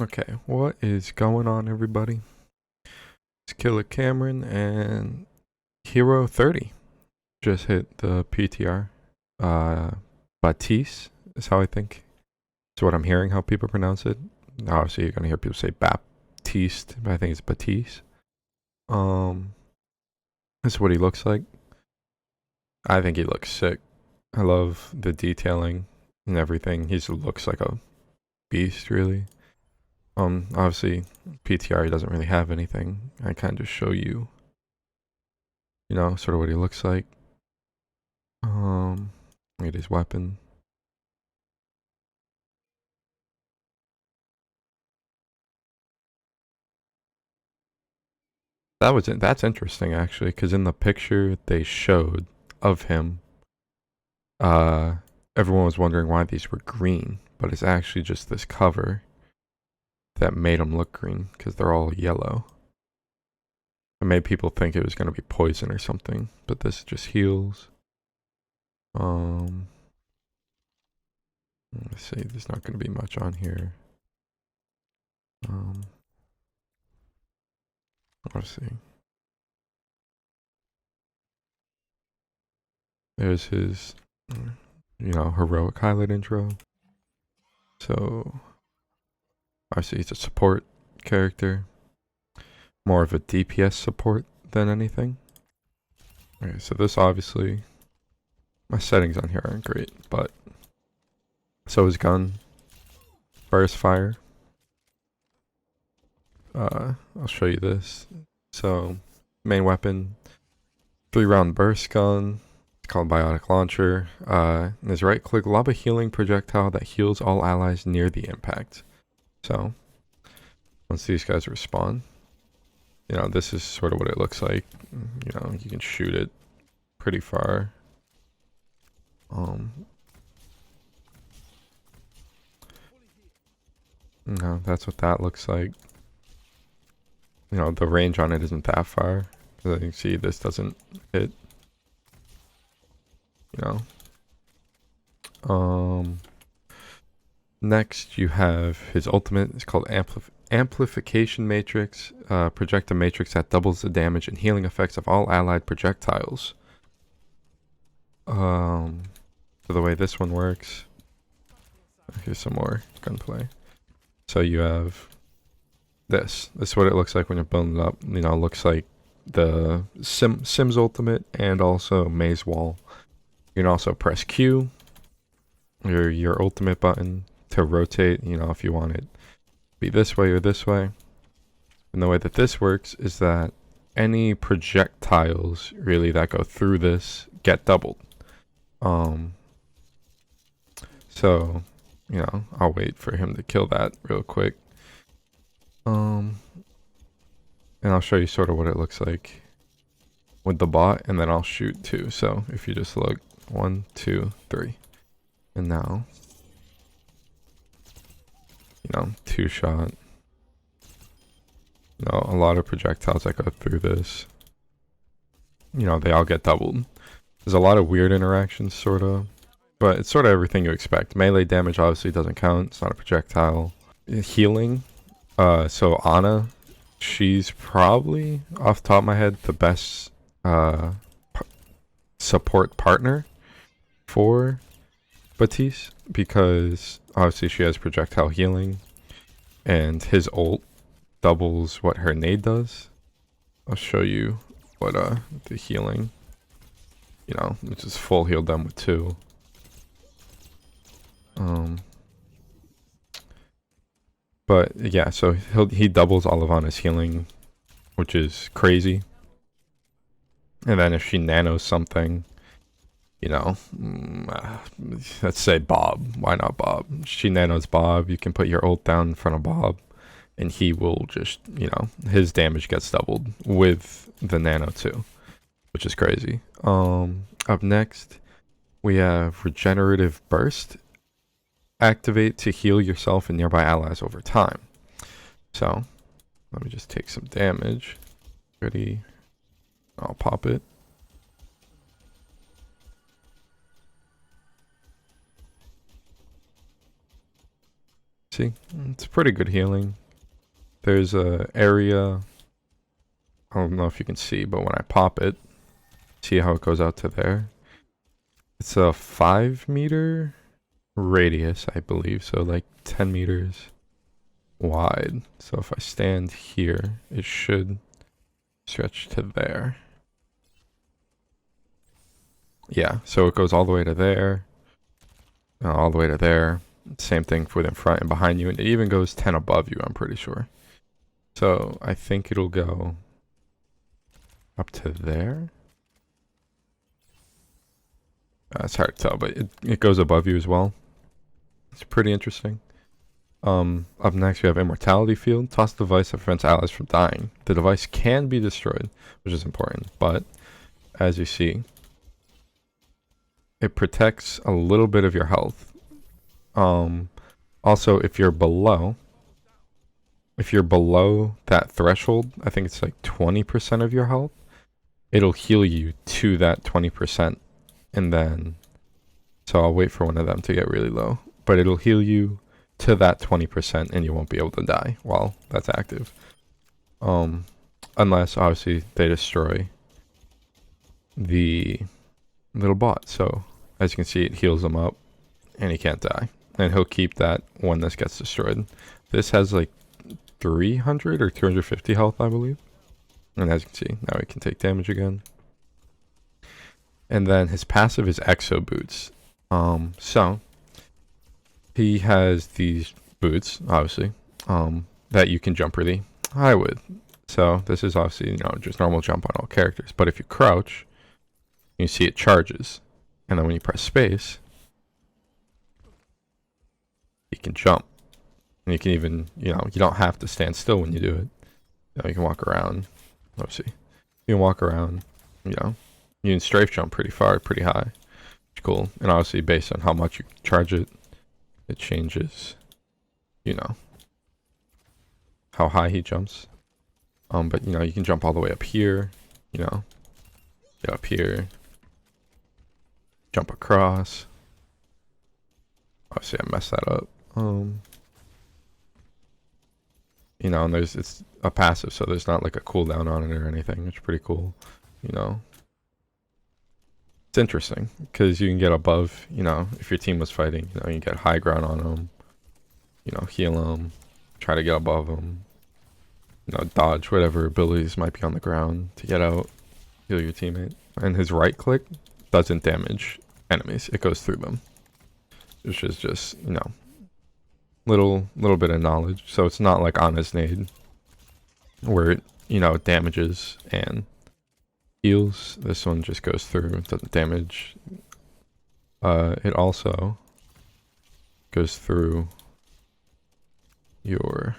Okay, what is going on, everybody? It's Killer Cameron and Hero 30 just hit the PTR. Baptiste is how I think. It's what I'm hearing how people pronounce it. Obviously, you're gonna hear people say Baptiste, but I think it's Baptiste. Um, this is what he looks like. I think he looks sick. I love the detailing and everything. He looks like a beast, really. Obviously, PTR he doesn't really have anything. I kind of just show you, sort of what he looks like. Look at his weapon. That's interesting actually, because in the picture they showed of him, uh, everyone was wondering why these were green, but it's actually just this cover that made them look green because they're all yellow. It made people think it was gonna be poison or something, but this just heals. Um, let's see. There's not gonna be much on here. Um, let's see. There's his, heroic highlight intro. So obviously he's a support character, more of a DPS support than anything. Okay, so this obviously, my settings on here aren't great, but so his gun, burst fire. I'll show you this. So main weapon, 3-round burst gun. It's called Biotic Launcher. His right click, lob a healing projectile that heals all allies near the impact. So once these guys respawn, this is sort of what it looks like. You can shoot it pretty far. No, that's what that looks like. The range on it isn't that far. As you can see, this doesn't hit. You know. Next, you have his ultimate. It's called Amplification Matrix. Project a matrix that doubles the damage and healing effects of all allied projectiles. So the way this one works. Here's some more gunplay. So you have this. This is what it looks like when you're building it up. It looks like the Sims ultimate and also Maze Wall. You can also press Q, your ultimate button, to rotate, if you want it to be this way or this way. And the way that this works is that any projectiles really that go through this get doubled. So, I'll wait for him to kill that real quick. And I'll show you sort of what it looks like with the bot, and then I'll shoot too. So if you just look, 1, 2, 3, and now, 2-shot. A lot of projectiles that go through this, they all get doubled. There's a lot of weird interactions, sort of, but it's sort of everything you expect. Melee damage obviously doesn't count. It's not a projectile. Healing. So Ana, she's probably, off the top of my head, the best support partner for Baptiste, because obviously she has projectile healing, and his ult doubles what her nade does. I'll show you what the healing, which is full heal them with 2. But yeah, so he doubles all of Ana's healing, which is crazy. And then if she nanos something, let's say Bob. Why not Bob? She nanos Bob. You can put your ult down in front of Bob, and he will just, his damage gets doubled with the nano too, which is crazy. Up next, we have Regenerative Burst. Activate to heal yourself and nearby allies over time. So, let me just take some damage. Ready? I'll pop it. See, it's pretty good healing. There's a area, I don't know if you can see, but when I pop it, see how it goes out to there? It's a 5-meter radius, I believe, so like 10 meters wide. So if I stand here, it should stretch to there. Yeah, so it goes all the way to there, all the way to there. Same thing for in front and behind you, and it even goes 10 above you, I'm pretty sure. So I think it'll go up to there. It's hard to tell, but it goes above you as well. It's pretty interesting. Up next we have Immortality Field. Toss the device that prevents allies from dying. The device can be destroyed, which is important, but as you see, it protects a little bit of your health. Also, if you're below that threshold, I think it's like 20% of your health, it'll heal you to that 20%. And then, so I'll wait for one of them to get really low, but it'll heal you to that 20% and you won't be able to die while that's active. Unless obviously they destroy the little bot. So as you can see, it heals him up and he can't die. And he'll keep that when this gets destroyed. This has like 300 or 250 health, I believe. And as you can see, now he can take damage again. And then his passive is Exo Boots. So he has these boots, obviously, that you can jump really high with. So this is obviously, just normal jump on all characters. But if you crouch, you see it charges. And then when you press space, you can jump. And you can even, you don't have to stand still when you do it. You can walk around. Let's see. You can walk around, you can strafe jump pretty far, pretty high. It's cool. And obviously based on how much you charge it, it changes, how high he jumps. But you can jump all the way up here, get up here, jump across. Obviously I messed that up. And it's a passive, so there's not like a cooldown on it or anything. It's pretty cool, It's interesting because you can get above, if your team was fighting, you can get high ground on them, heal them, try to get above them, dodge whatever abilities might be on the ground to get out, heal your teammate. And his right click doesn't damage enemies, it goes through them, which is just, little bit of knowledge. So it's not like Ana's nade where it, damages and heals. This one just goes through, doesn't damage. It also goes through your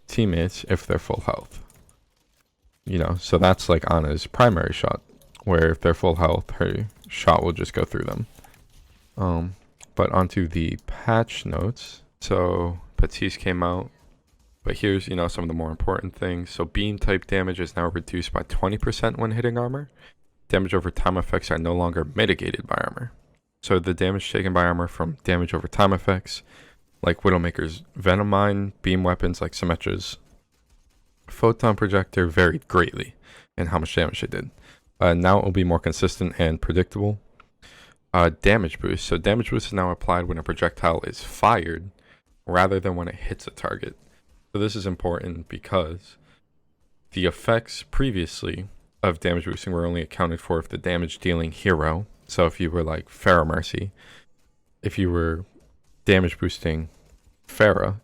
teammates if they're full health. So that's like Ana's primary shot, where if they're full health, her shot will just go through them. But onto the patch notes. So Baptiste came out, but here's, some of the more important things. So beam type damage is now reduced by 20% when hitting armor. Damage over time effects are no longer mitigated by armor. So the damage taken by armor from damage over time effects, like Widowmaker's Venom Mine, beam weapons like Symmetra's Photon Projector, varied greatly in how much damage they did. Now it will be more consistent and predictable. Damage boost. So damage boost is now applied when a projectile is fired rather than when it hits a target. So this is important because the effects previously of damage boosting were only accounted for if the damage dealing hero, so if you were like Pharah Mercy, if you were damage boosting Pharah,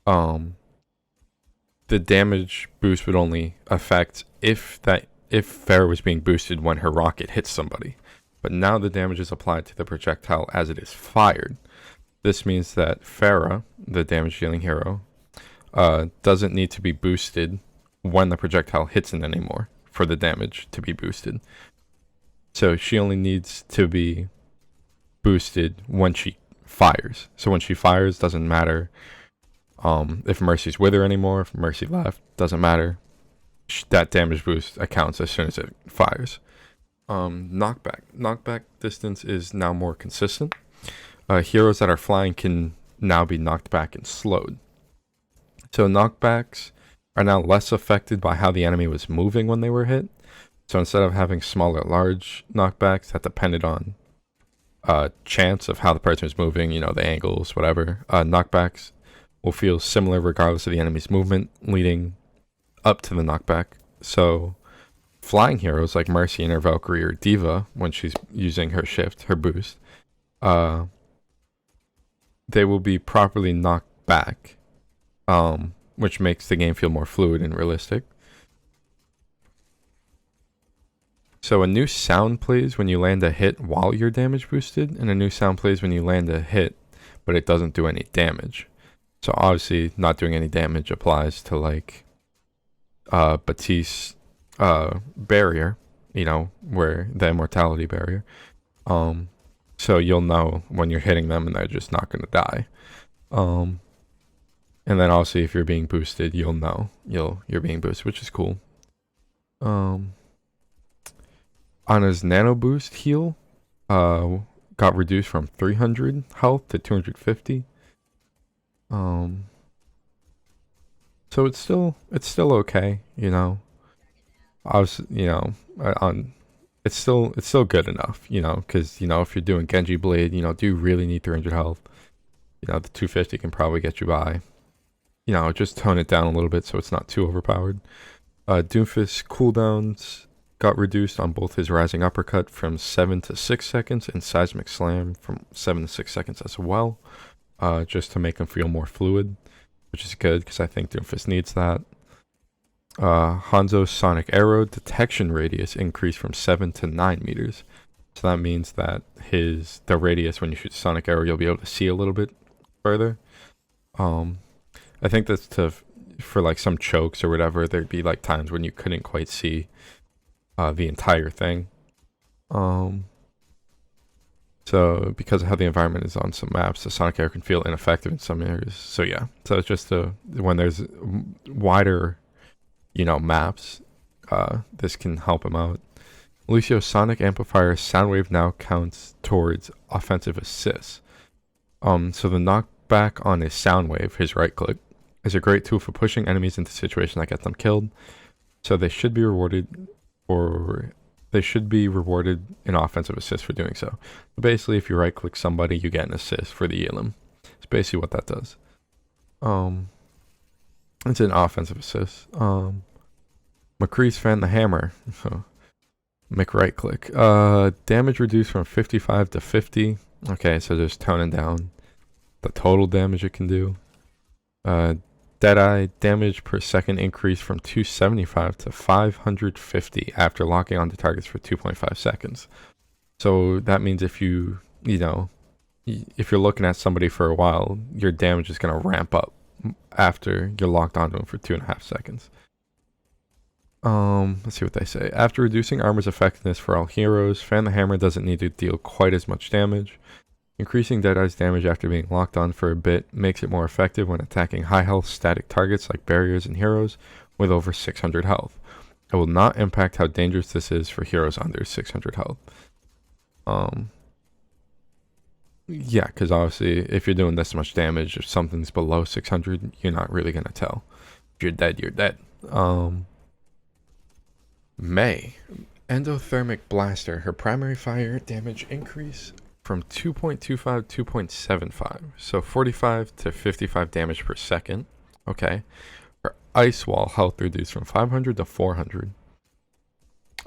the damage boost would only affect if Pharah was being boosted when her rocket hits somebody. But now the damage is applied to the projectile as it is fired. This means that Pharah, the damage dealing hero, doesn't need to be boosted when the projectile hits it anymore for the damage to be boosted. So she only needs to be boosted when she fires. So when she fires, doesn't matter if Mercy's with her anymore, if Mercy left, doesn't matter. That damage boost accounts as soon as it fires. Knockback distance is now more consistent. Heroes that are flying can now be knocked back and slowed. So knockbacks are now less affected by how the enemy was moving when they were hit. So instead of having small or large knockbacks that depended on chance of how the person was moving, the angles, whatever, knockbacks will feel similar regardless of the enemy's movement leading up to the knockback. So flying heroes like Mercy and her Valkyrie or Diva, when she's using her shift, her boost, they will be properly knocked back, which makes the game feel more fluid and realistic. So a new sound plays when you land a hit while you're damage boosted, and a new sound plays when you land a hit, but it doesn't do any damage. So obviously not doing any damage applies to like Baptiste barrier, where the immortality barrier. So you'll know when you're hitting them and they're just not going to die. And then also if you're being boosted, you'll know you're being boosted, which is cool. Ana's nano boost heal got reduced from 300 health to 250. So it's still okay, I was, it's still good enough, because if you're doing Genji Blade, do you really need 300 health? The 250 can probably get you by. Just tone it down a little bit so it's not too overpowered. Doomfist cooldowns got reduced on both his Rising Uppercut from 7 to 6 seconds and Seismic Slam from 7 to 6 seconds as well, just to make him feel more fluid, which is good because I think Doomfist needs that. Hanzo's Sonic Arrow detection radius increased from 7 to 9 meters. So that means that the radius when you shoot Sonic Arrow, you'll be able to see a little bit further. I think that's for like some chokes or whatever, there'd be like times when you couldn't quite see the entire thing. So because of how the environment is on some maps, the Sonic Arrow can feel ineffective in some areas. So yeah, so it's just when there's wider maps, this can help him out. Lucio's Sonic Amplifier Soundwave now counts towards offensive assists. So the knockback on his Soundwave, his right click, is a great tool for pushing enemies into situations that get them killed. So they should be rewarded in offensive assists for doing so. Basically, if you right click somebody, you get an assist for the Elim. It's basically what that does. It's an offensive assist. McCree's Fan the Hammer. Make right click. Damage reduced from 55 to 50. Okay, so just toning down the total damage it can do. Deadeye damage per second increased from 275 to 550 after locking onto targets for 2.5 seconds. So that means if if you're looking at somebody for a while, your damage is going to ramp up after you're locked onto them for 2.5 seconds. Let's see what they say. After reducing armor's effectiveness for all heroes, Fan the Hammer doesn't need to deal quite as much damage. Increasing Deadeye's damage after being locked on for a bit makes it more effective when attacking high health static targets like barriers and heroes with over 600 health. It will not impact how dangerous this is for heroes under 600 health. Yeah, because obviously if you're doing this much damage, if something's below 600, you're not really going to tell. If you're dead, you're dead. May. Endothermic Blaster. Her primary fire damage increase from 2.25 to 2.75. So 45 to 55 damage per second. Okay. Her Ice Wall health reduced from 500 to 400.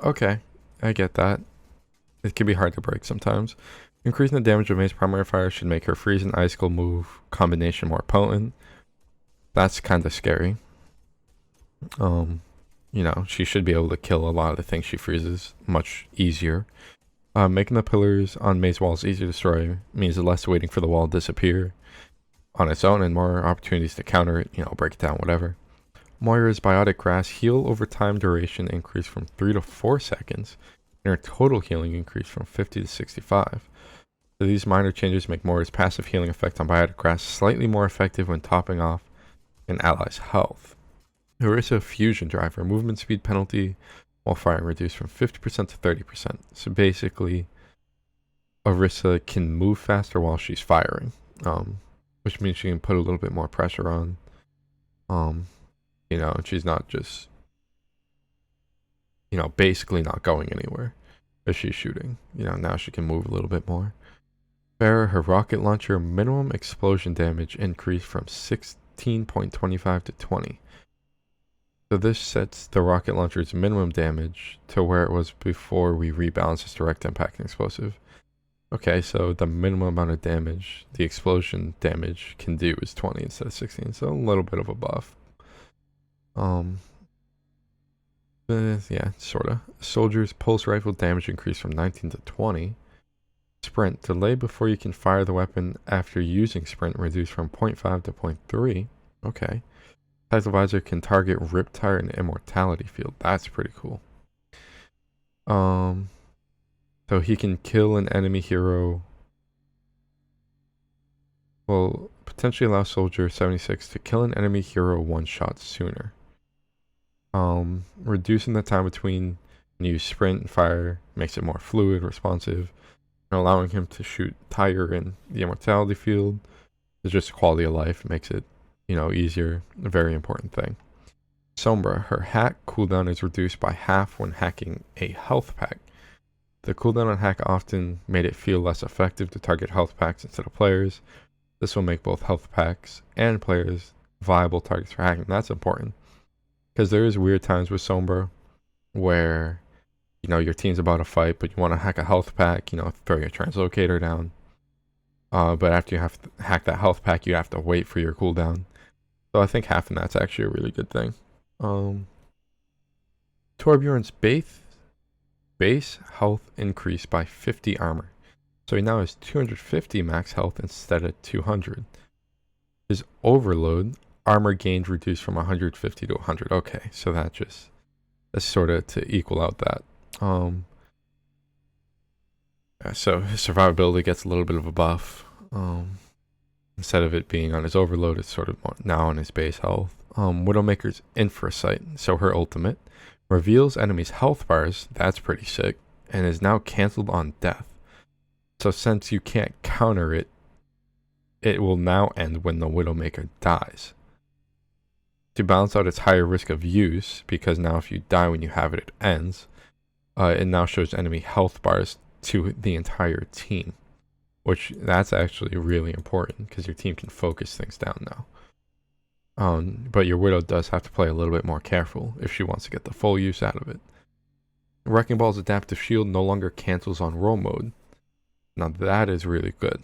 Okay. I get that. It can be hard to break sometimes. Increasing the damage of May's primary fire should make her Freeze and Icicle move combination more potent. That's kind of scary. She should be able to kill a lot of the things she freezes much easier. Making the pillars on May's walls easier to destroy means less waiting for the wall to disappear on its own and more opportunities to counter it, break it down, whatever. Moira's Biotic Grass heal over time duration increased from 3 to 4 seconds, and her total healing increased from 50 to 65. So these minor changes make Moira's passive healing effect on Biotic Grass slightly more effective when topping off an ally's health. Orisa Fusion Driver, movement speed penalty while firing reduced from 50% to 30%. So basically, Orisa can move faster while she's firing. which means she can put a little bit more pressure on. You know, she's not just, you know, basically not going anywhere as she's shooting. You know, now she can move a little bit more. Farah, her rocket launcher minimum explosion damage increased from 16.25 to 20. So this sets the rocket launcher's minimum damage to where it was before we rebalanced its direct impact and explosive. Okay, so the minimum amount of damage the explosion damage can do is 20 instead of 16, so a little bit of a buff. Yeah, sorta. Soldier's pulse rifle damage increased from 19 to 20. Sprint, delay before you can fire the weapon after using sprint reduced from 0.5 to 0.3. Okay. Sight visor can target Riptire and Immortality Field. That's pretty cool. So he can kill an enemy hero. Will potentially allow Soldier 76 to kill an enemy hero one shot sooner. Reducing the time between when you sprint and fire makes it more fluid, responsive, and allowing him to shoot Tire in the Immortality Field is just quality of life. It makes it, you know, easier. A very important thing. Sombra, her hack cooldown is reduced by half when hacking a health pack. The cooldown on hack often made it feel less effective to target health packs instead of players. This will make both health packs and players viable targets for hacking. That's important, because there is weird times with Sombra where, you know, your team's about to fight, but you want to hack a health pack, you know, throw your translocator down. But after you have to hack that health pack, you have to wait for your cooldown. So I think half of that's actually a really good thing. Torbjorn's base health increased by 50 armor. So he now has 250 max health instead of 200. His overload, armor gained reduced from 150 to 100. Okay, so that's sort of to equal out that. Yeah, so his survivability gets a little bit of a buff. Instead of it being on his overload, it's sort of now on his base health. Widowmaker's Infrasight, so her ultimate, reveals enemies' health bars. That's pretty sick, and is now cancelled on death. So since you can't counter it, it will now end when the Widowmaker dies. To balance out its higher risk of use, because now if you die when you have it, it ends, it now shows enemy health bars to the entire team. Which, that's actually really important, because your team can focus things down now. But your Widow does have to play a little bit more careful if she wants to get the full use out of it. Wrecking Ball's adaptive shield no longer cancels on roll mode. Now that is really good.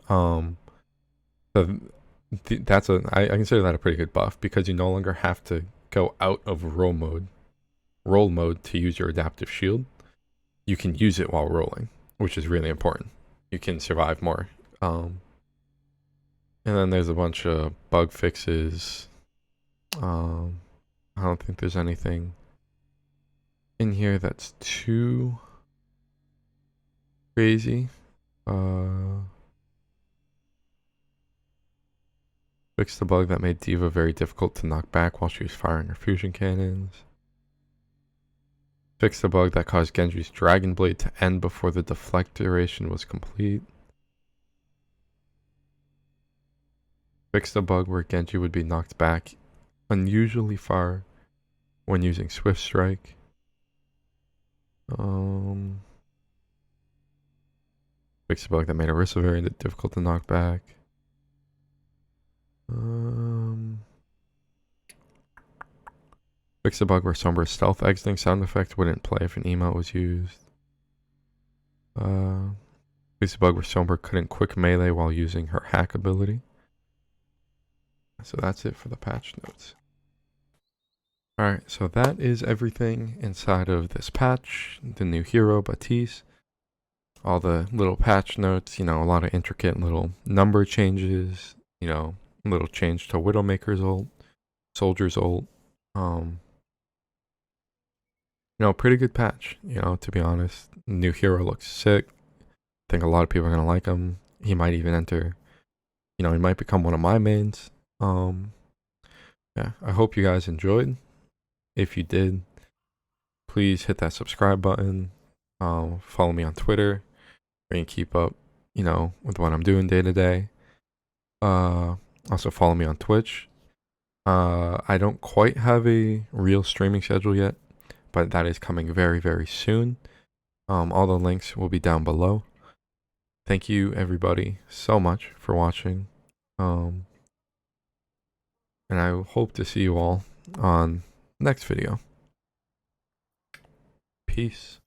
I consider that a pretty good buff, because you no longer have to go out of roll mode to use your adaptive shield. You can use it while rolling, which is really important. You can survive more. And then there's a bunch of bug fixes. I don't think there's anything in here that's too crazy. Fixed the bug that made D.Va very difficult to knock back while she was firing her fusion cannons. Fixed the bug that caused Genji's Dragon Blade to end before the deflect duration was complete. Fixed the bug where Genji would be knocked back unusually far when using Swift Strike. Fixed the bug that made Orisa very difficult to knock back. Fixed the bug where Sombra's stealth exiting sound effect wouldn't play if an emote was used. Fixed the bug where Sombra couldn't quick melee while using her hack ability. So that's it for the patch notes. Alright, so that is everything inside of this patch. The new hero, Baptiste. All the little patch notes, you know, a lot of intricate little number changes, you know, little change to Widowmaker's ult, Soldier's ult. You know, pretty good patch, you know, to be honest. New hero looks sick. I think a lot of people are going to like him. He might even enter, you know, he might become one of my mains. Yeah, I hope you guys enjoyed. If you did, please hit that subscribe button. Follow me on Twitter, where you can keep up you know, with what I'm doing day to day. Also follow me on Twitch. I don't quite have a real streaming schedule yet, but that is coming very, very soon. All the links will be down below. Thank you everybody so much for watching. And I hope to see you all on next video. Peace.